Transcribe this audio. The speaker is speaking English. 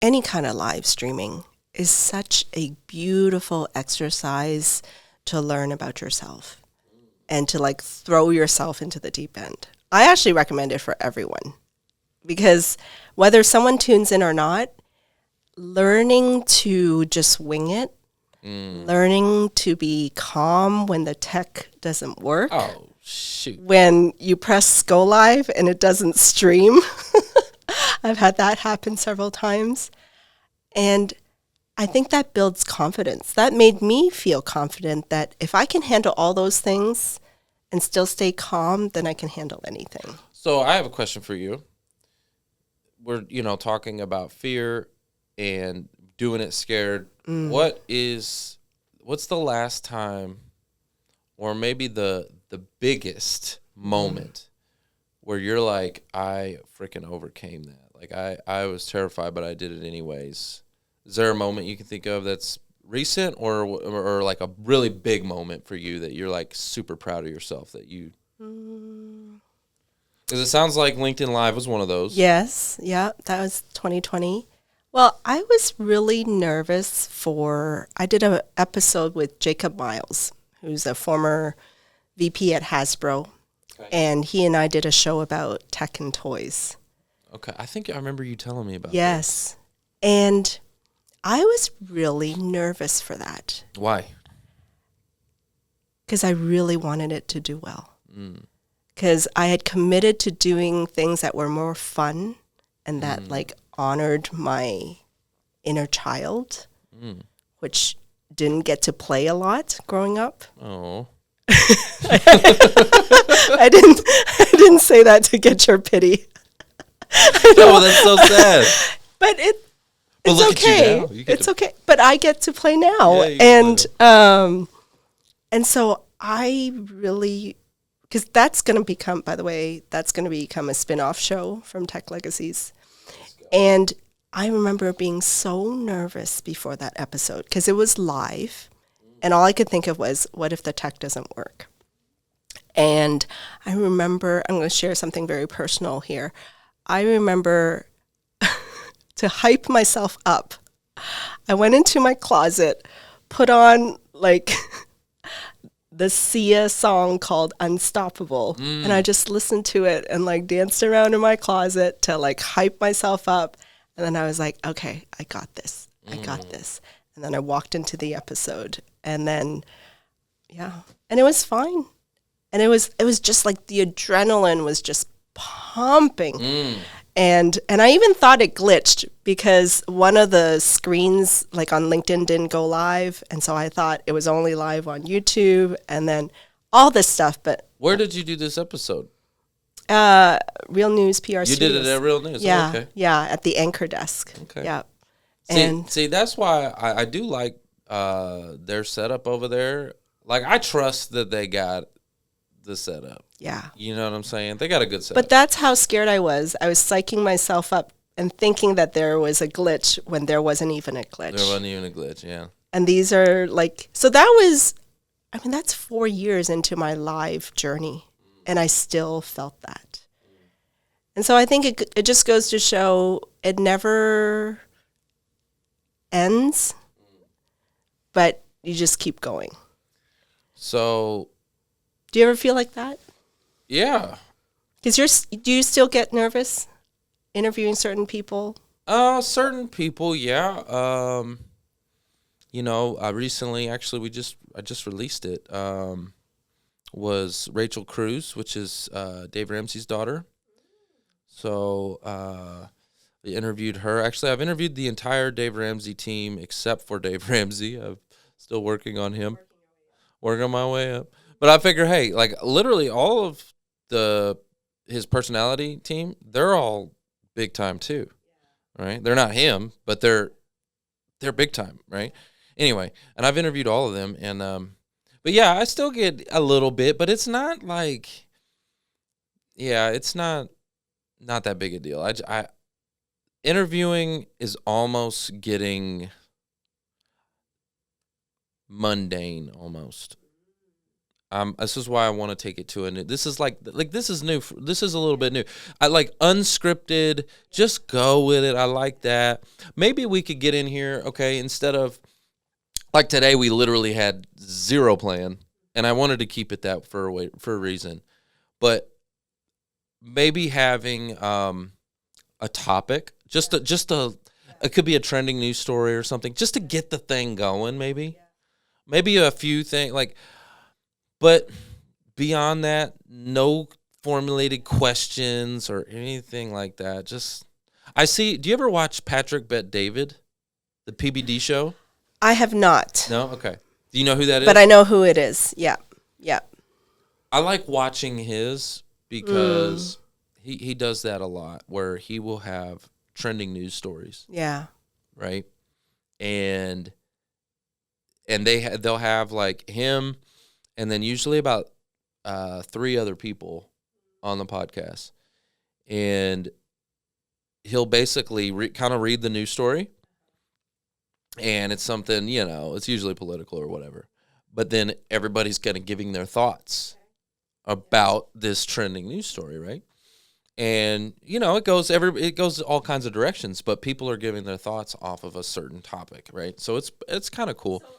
any kind of live streaming is such a beautiful exercise to learn about yourself and to like throw yourself into the deep end. I actually recommend it for everyone because whether someone tunes in or not, learning to just wing it, learning to be calm when the tech doesn't work. Oh, shoot. When you press go live and it doesn't stream. I've had that happen several times. And I think that builds confidence. That made me feel confident that if I can handle all those things and still stay calm, then I can handle anything. So I have a question for you. We're, talking about fear and doing it scared. What's the last time or maybe the biggest moment where you're like, I freaking overcame that? Like I was terrified, but I did it anyways. Is there a moment you can think of that's recent or like a really big moment for you that you're like super proud of yourself that you... Because it sounds like LinkedIn Live was one of those. Yes. Yeah. That was 2020. Well, I was really nervous I did an episode with Jacob Miles, who's a former VP at Hasbro. Okay. And he and I did a show about tech and toys. Okay. I think I remember you telling me about that. Yes. And I was really nervous for that. Why? Because I really wanted it to do well. Because I had committed to doing things that were more fun and that like honored my inner child, which didn't get to play a lot growing up. Oh. I didn't say that to get your pity. No, that's so sad. But it's okay. It's okay. But I get to play now. Yeah, and so I really, because that's going to become, by the way, a spin-off show from Tech Legacies. And I remember being so nervous before that episode because it was live. And all I could think of was, what if the tech doesn't work? And I remember, I'm going to share something very personal here. I remember to hype myself up, I went into my closet, put on like the Sia song called Unstoppable. And I just listened to it and like danced around in my closet to like hype myself up. And then I was like, okay, I got this. I got this. And then I walked into the episode and then, and it was fine. And it was just like the adrenaline was just pumping. And I even thought it glitched because one of the screens like on LinkedIn didn't go live. And so I thought it was only live on YouTube and then all this stuff. But where did you do this episode? Real News PR You did it at Real News? Yeah, oh, okay. Yeah, at the anchor desk. Okay. Yeah. See, that's why I do like their setup over there. Like, I trust that they got the setup. Yeah. You know what I'm saying? They got a good setup. But that's how scared I was. I was psyching myself up and thinking that there was a glitch when there wasn't even a glitch. There wasn't even a glitch, yeah. And these are like, so that was, that's 4 years into my live journey. And I still felt that. And so I think it just goes to show it never ends, but you just keep going. So, do you ever feel like that? Yeah. Because do you still get nervous interviewing certain people? Certain people, yeah. I recently, actually, I just released it. Was Rachel Cruz, which is Dave Ramsey's daughter. So I interviewed her. Actually, I've interviewed the entire Dave Ramsey team except for Dave Ramsey. I'm still working on him, working my way up. But I figure, hey, like literally all of his personality team, they're all big time too, right? They're not him, but they're big time, right? Anyway, and I've interviewed all of them, and but yeah, I still get a little bit, but it's not like, it's not that big a deal. I interviewing is almost getting mundane almost. This is why I want to take it to this is like this is new. This is a little bit new. I like unscripted. Just go with it. I like that. Maybe we could get in here, okay, instead of like today we literally had zero plan, and I wanted to keep it that for a reason. But maybe having a topic, just a it could be a trending news story or something, just to get the thing going. Maybe a few things like. But beyond that, no formulated questions or anything like that. Just, I see. Do you ever watch Patrick Bet David, the PBD show? I have not. No? Okay. Do you know who that is? But I know who it is. Yeah. Yeah. I like watching his because he does that a lot, where he will have trending news stories. Yeah. Right? And they'll have like him, and then usually about 3 other people on the podcast. And he'll basically kind of read the news story. And it's something, it's usually political or whatever. But then everybody's kind of giving their thoughts about this trending news story, right? And, it goes all kinds of directions, but people are giving their thoughts off of a certain topic, right? So it's kind of cool.